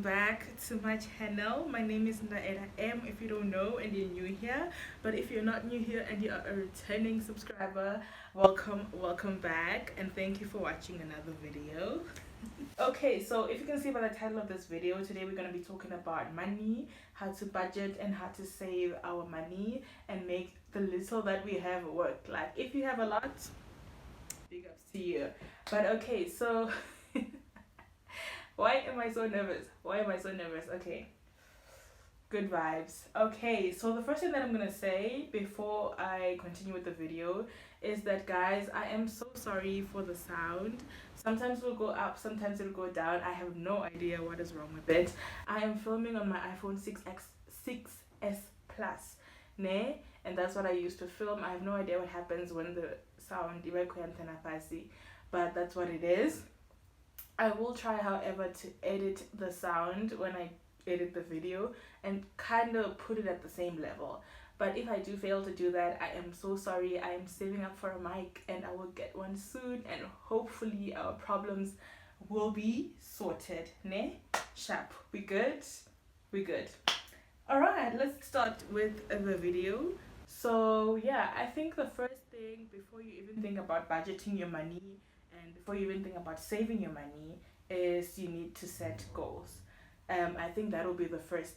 back to my channel. My name is Ndaela if you don't know and you're new here. But if you're not new here and you are a returning subscriber, welcome back, and thank you for watching another video. Okay, so if you can see by the title of this video, today we're going to be talking about money, how to budget and how to save our money and make the little that we have work. Like if you have a lot, big ups to you. But okay, so why am I so nervous? Okay, good vibes. Okay, so the first thing that I'm gonna say before I continue with the video is that, guys, I am so sorry for the sound. Sometimes it'll go up, sometimes it'll go down. I have no idea what is wrong with it. I am filming on my iPhone 6s Plus, ne? And that's what I used to film. I have no idea what happens when the sound, but that's what it is. I will try, however, to edit the sound when I edit the video and kind of put it at the same level. But if I do fail to do that, I am so sorry. I am saving up for a mic and I will get one soon, and hopefully our problems will be sorted. Ne? Sharp. We good? We good. Alright, let's start with the video. So yeah, I think the first thing before you even think about budgeting your money and before you even think about saving your money is you need to set goals. I think that will be the first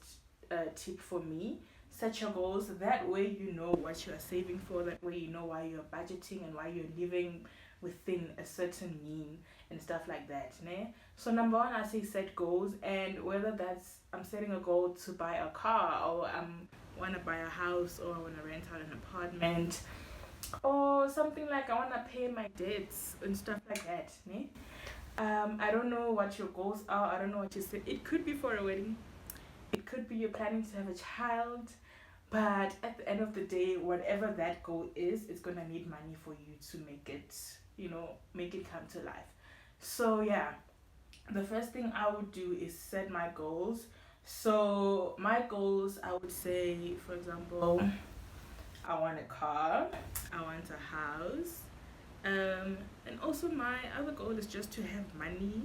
tip for me. Set your goals. That way you know what you are saving for. That way you know why you're budgeting and why you're living within a certain mean and stuff like that. Ne? So number one, I say set goals, and whether that's I'm setting a goal to buy a car, or I want to buy a house, or I want to rent out an apartment, or something like I want to pay my debts and stuff like that. Ne? I don't know what your goals are. I don't know what you said. It could be for a wedding. It could be you're planning to have a child. But at the end of the day, whatever that goal is, it's going to need money for you to make it, make it come to life. So yeah, the first thing I would do is set my goals. So my goals, I would say, for example, I want a car, I want a house, and also my other goal is just to have money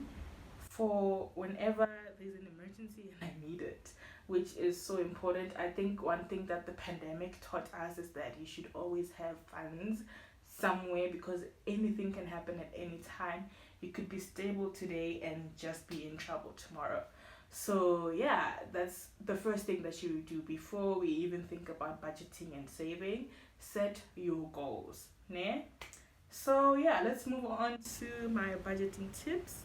for whenever there's an emergency and I need it, which is so important. I think one thing that the pandemic taught us is that you should always have funds somewhere, because anything can happen at any time. You could be stable today and just be in trouble tomorrow. So yeah, that's the first thing that you do before we even think about budgeting and saving. Set your goals. Ne? So yeah, let's move on to my budgeting tips.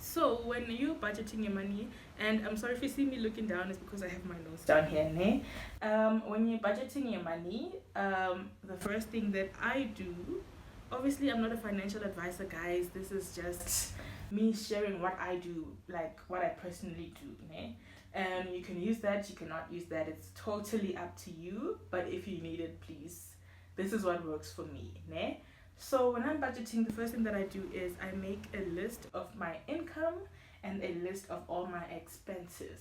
So when you're budgeting your money, and I'm sorry if you see me looking down, it's because I have my nose down here, ne? When you're budgeting your money, the first thing that I do, obviously I'm not a financial advisor, guys. This is just me sharing what I do, like what I personally do, ne? You can use that, you cannot use that. It's totally up to you. But if you need it, please, this is what works for me, ne? So when I'm budgeting, the first thing that I do is I make a list of my income and a list of all my expenses.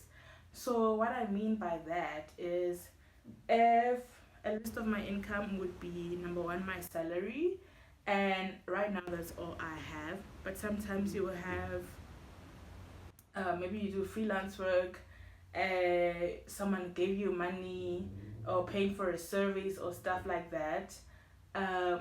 So what I mean by that is, if a list of my income would be number one, my salary, and right now that's all I have. But sometimes you will have maybe you do freelance work, someone gave you money or paying for a service or stuff like that.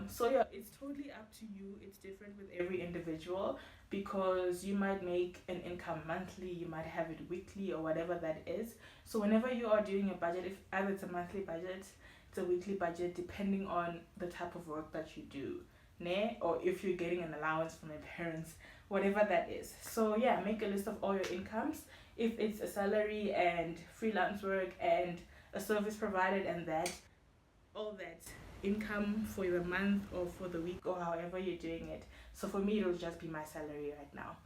So yeah, it's totally up to you. It's different with every individual, because you might make an income monthly, you might have it weekly, or whatever that is. So whenever you are doing a budget, if either it's a monthly budget, it's a weekly budget, depending on the type of work that you do, ne? Or if you're getting an allowance from your parents, whatever that is. So yeah, make a list of all your incomes. If it's a salary and freelance work and a service provided, and that all that income for the month or for the week or however you're doing it. So for me, it'll just be my salary right now.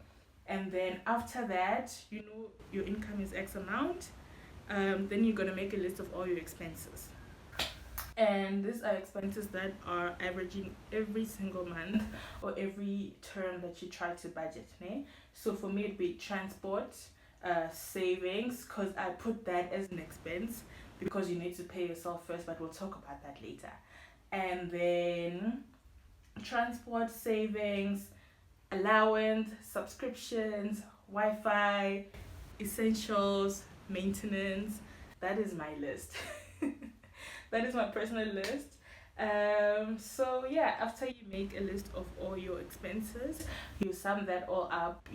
And then after that, your income is X amount. Then you're gonna make a list of all your expenses. And these are expenses that are averaging every single month or every term that you try to budget. Ne? So for me, it'd be transport, savings, because I put that as an expense because you need to pay yourself first, but we'll talk about that later. And then transport, savings, allowance, subscriptions, Wi-Fi, essentials, maintenance. That is my list. That is my personal list. So yeah, after you make a list of all your expenses, you sum that all up.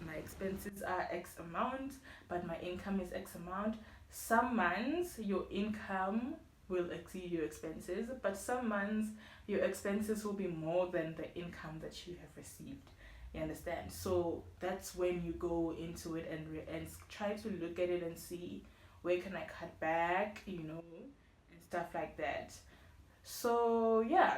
My expenses are X amount, but my income is X amount. Some months your income will exceed your expenses, but some months your expenses will be more than the income that you have received. You understand? So that's when you go into it and try to look at it and see where can I cut back, and stuff like that. So yeah,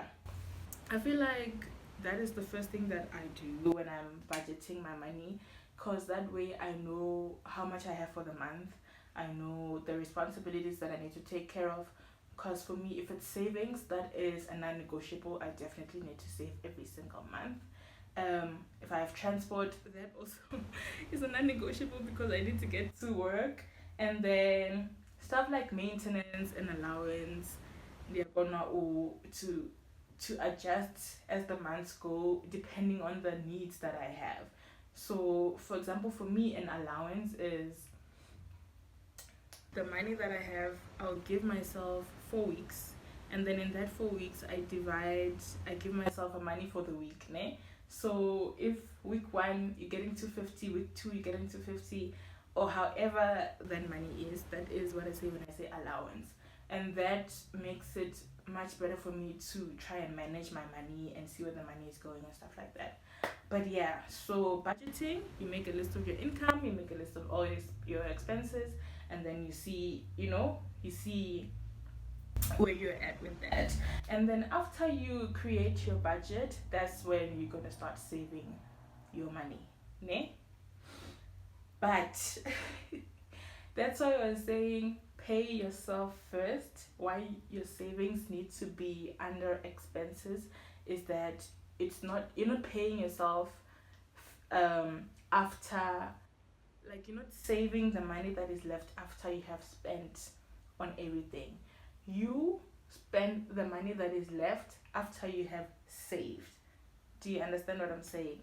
I feel like that is the first thing that I do when I'm budgeting my money, because that way I know how much I have for the month. I know the responsibilities that I need to take care of. Because for me, if it's savings, that is a non negotiable. I definitely need to save every single month. If I have transport, that also is a non negotiable because I need to get to work. And then stuff like maintenance and allowance, they're gonna to adjust as the months go depending on the needs that I have. So for example, for me, an allowance is the money that I have. I'll give myself 4 weeks, and then in that 4 weeks I give myself a money for the week, ne? So if week 1 you're getting 250, week 2 you're getting 250, or however that money is, that is what I say when I say allowance. And that makes it much better for me to try and manage my money and see where the money is going and stuff like that. But yeah, so budgeting, you make a list of your income, you make a list of all your expenses, and then you see where you're at with that. And then after you create your budget, that's when you're gonna start saving your money, ne? But that's why I was saying pay yourself first. Why your savings need to be under expenses is that it's not you're not paying yourself after, like, you're not saving the money that is left after you have spent on everything. You spend the money that is left after you have saved. Do you understand what I'm saying?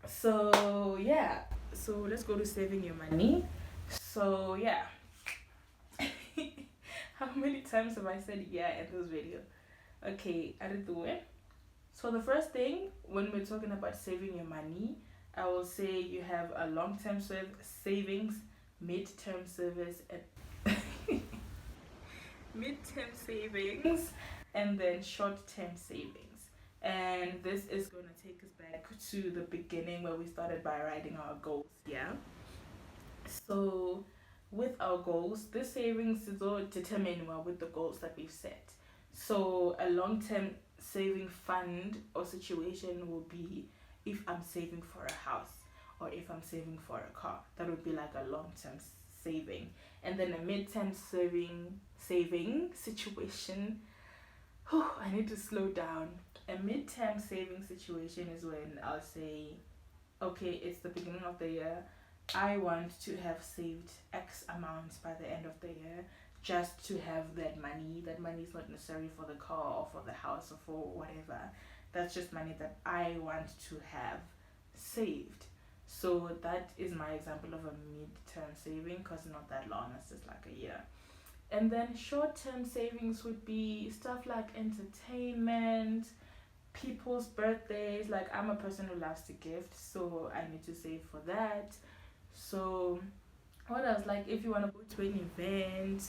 So yeah, so let's go to saving your money. So yeah, how many times have I said yeah in this video? Okay, I did do it. So the first thing when we're talking about saving your money, I will say you have a long-term savings, mid-term service, and mid-term savings, and then short-term savings. And this is going to take us back to the beginning where we started by writing our goals. Yeah. So with our goals, this savings is all determined with the goals that we've set. So a long-term saving fund or situation will be if I'm saving for a house or if I'm saving for a car. That would be like a long-term saving. And then a mid-term saving situation. I need to slow down. A mid-term saving situation is when I'll say, okay, it's the beginning of the year. I want to have saved X amount by the end of the year, just to have that money. That money is not necessarily for the car or for the house or for whatever. That's just money that I want to have saved. So that is my example of a mid-term saving, because it's not that long, it's just like a year. And then short-term savings would be stuff like entertainment, people's birthdays. Like, I'm a person who loves to gift, so I need to save for that. So what else? Like, if you want to go to an event,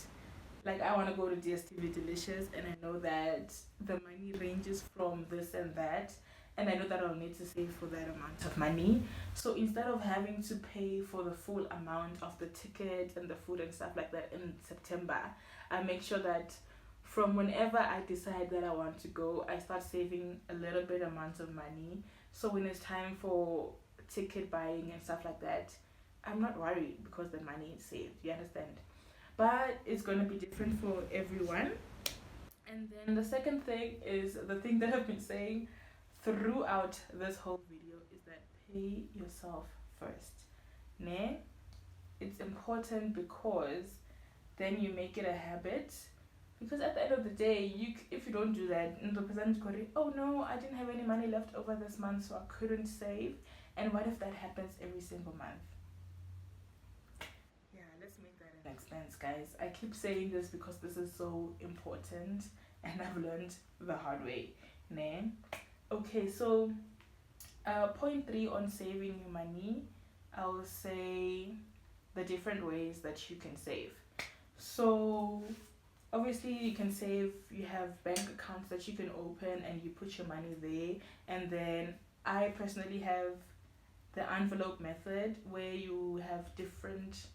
like I want to go to DSTV Delicious, and I know that the money ranges from this and that, and I know that I'll need to save for that amount of money. So instead of having to pay for the full amount of the ticket and the food and stuff like that in September, I make sure that from whenever I decide that I want to go, I start saving a little bit amount of money. So when it's time for ticket buying and stuff like that, I'm not worried because the money is saved. You understand? But it's going to be different for everyone. And then the second thing is the thing that I've been saying throughout this whole video is that pay yourself first. Ne? It's important because then you make it a habit. Because at the end of the day, if you don't do that, the person is going, oh no, I didn't have any money left over this month, so I couldn't save. And what if that happens every single month? Yeah, let's make that an expense, guys. I keep saying this because this is so important and I've learned the hard way. Nah? Okay, so point three on saving your money, I'll say the different ways that you can save. So obviously you can save, you have bank accounts that you can open and you put your money there. And then I personally have the envelope method where you have different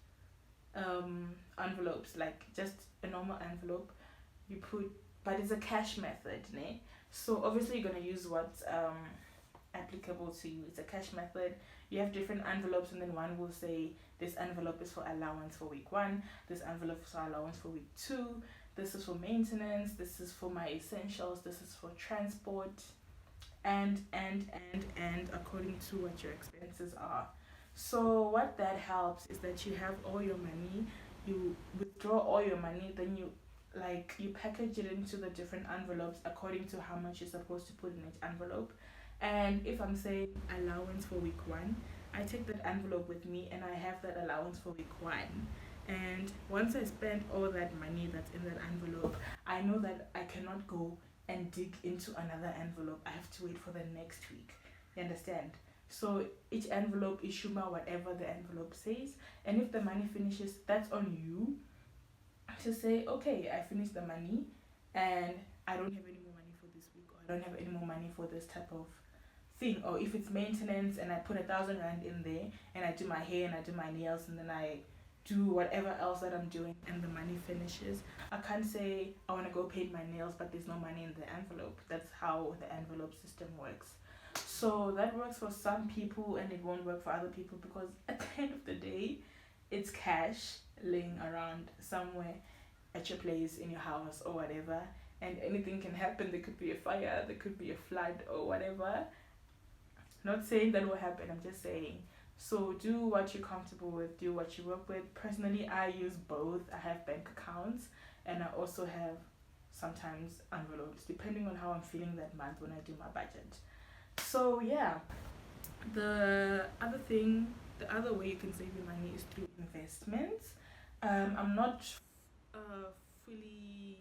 envelopes, like just a normal envelope you put, but it's a cash method, ne? So obviously you're gonna use what's applicable to you. It's a cash method. You have different envelopes, and then one will say this envelope is for allowance for week 1, this envelope is for allowance for week 2, this is for maintenance, this is for my essentials, this is for transport, and according to what your expenses are. So what that helps is that you have all your money, you withdraw all your money, then you package it into the different envelopes according to how much you're supposed to put in each envelope. And if I'm saying allowance for week 1, I take that envelope with me and I have that allowance for week 1. And once I spend all that money that's in that envelope, I know that I cannot go and dig into another envelope. I have to wait for the next week. You understand? So each envelope is shuma whatever the envelope says. And if the money finishes, that's on you to say, okay, I finished the money and I don't have any more money for this week, or I don't have any more money for this type of thing. Or if it's maintenance and I put 1,000 rand in there and I do my hair and I do my nails and then I do whatever else that I'm doing and the money finishes, I can't say I want to go paint my nails but there's no money in the envelope. That's how the envelope system works. So that works for some people and it won't work for other people, because at the end of the day it's cash laying around somewhere at your place, in your house or whatever, and anything can happen. There could be a fire, there could be a flood or whatever. Not saying that will happen, I'm just saying. So do what you're comfortable with, do what you work with. Personally, I use both. I have bank accounts and I also have sometimes envelopes, depending on how I'm feeling that month when I do my budget. So yeah, the other way you can save your money is through investments. I'm not fully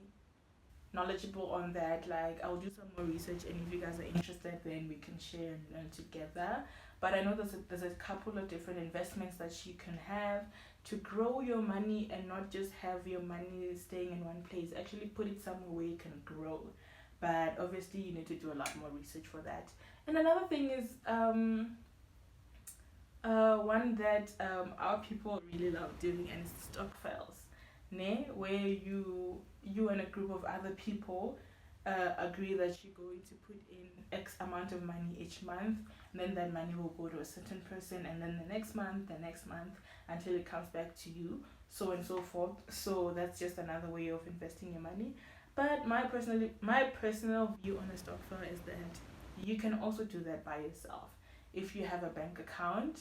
knowledgeable on that. Like, I'll do some more research, and if you guys are interested, then we can share and learn together. But I know there's a couple of different investments that you can have to grow your money and not just have your money staying in one place. Actually put it somewhere where you can grow. But obviously you need to do a lot more research for that. And another thing is one that our people really love doing, and it's stock files, ne? Where you and a group of other people agree that you're going to put in X amount of money each month, and then that money will go to a certain person, and then the next month, until it comes back to you, so and so forth. So that's just another way of investing your money. But my personal view on a stock file is that you can also do that by yourself. If you have a bank account,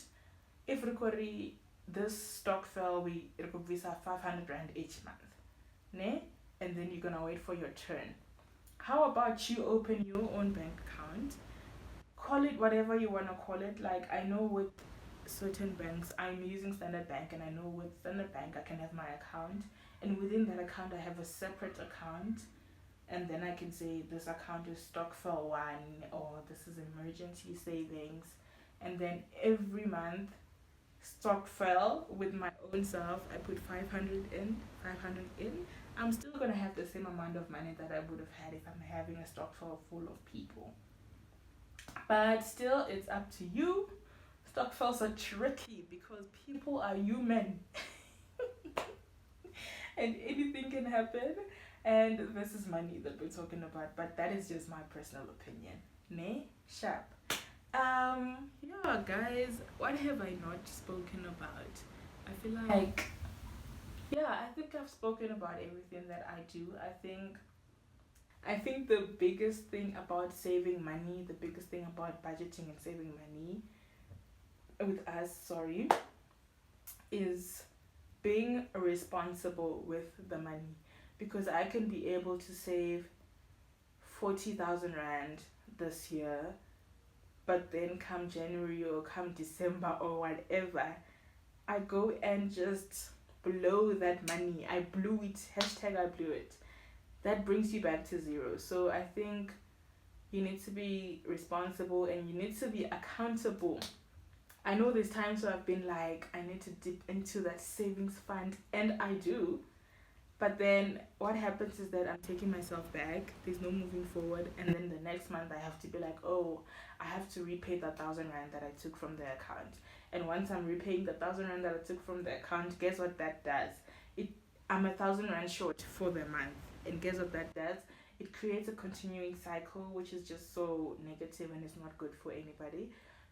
if recordly this stock file we visa 500 rand each month, ne? And then you're gonna wait for your turn. How about you open your own bank account? Call it whatever you wanna call it. Like, I know with certain banks, I'm using Standard Bank, and I know with Standard Bank I can have my account, and within that account I have a separate account, and then I can say this account is stock file 1, or this is emergency savings, and then every month stock file with my own self, I put 500 in. I'm still gonna have the same amount of money that I would have had if I'm having a stock file full of people. But still, it's up to you. Stock files are tricky because people are human and anything can happen. And this is money that we're talking about, but that is just my personal opinion. Ne? Sharp. Yeah, guys, what have I not spoken about? I feel like, yeah, I think I've spoken about everything that I do. I think the biggest thing about saving money, the biggest thing about budgeting and saving money with us, is being responsible with the money. Because I can be able to save 40,000 rand this year, but then come January or come December or whatever, I go and just blow that money. I blew it. Hashtag I blew it. That brings you back to zero. So I think you need to be responsible and you need to be accountable. I know there's times where I've been like, I need to dip into that savings fund, and I do. But then what happens is that I'm taking myself back. There's no moving forward, and then the next month I have to be like, oh, I have to repay the 1,000 rand that I took from the account. And once I'm repaying the 1,000 rand that I took from the account, guess what that does? I'm 1,000 rand short for the month, and guess what that does? It creates a continuing cycle, which is just so negative and it's not good for anybody.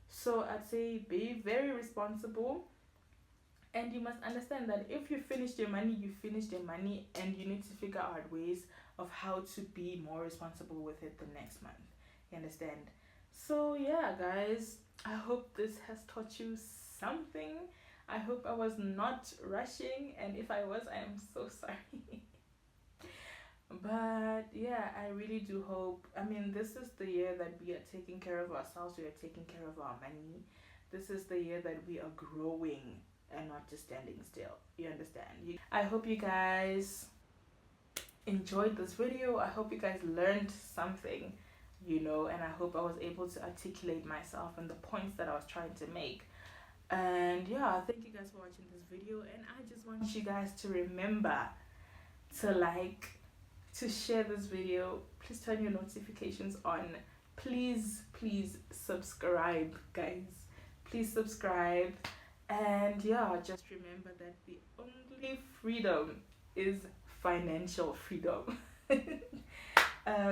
So I'd say be very responsible, and you must understand that if you finished your money, you finished your money, and you need to figure out ways of how to be more responsible with it the next month. You understand? So yeah, guys, I hope this has taught you something. I hope I was not rushing, and if I was, I am so sorry. But yeah, I really do hope. I mean, this is the year that we are taking care of ourselves, we are taking care of our money. This is the year that we are growing and not just standing still. You understand? I hope you guys enjoyed this video. I hope you guys learned something, and I hope I was able to articulate myself and the points that I was trying to make. And yeah, thank you guys for watching this video, and I just want you guys to remember to share this video. Please turn your notifications on. Please subscribe, guys. Please subscribe. And yeah, just remember that the only freedom is financial freedom.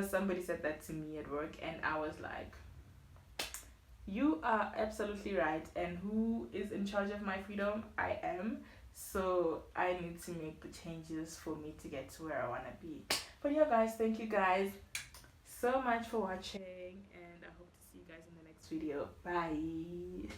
Somebody said that to me at work, and I was like, you are absolutely right. And who is in charge of my freedom? I am. So I need to make the changes for me to get to where I want to be. But yeah, guys, thank you guys so much for watching, and I hope to see you guys in the next video. Bye.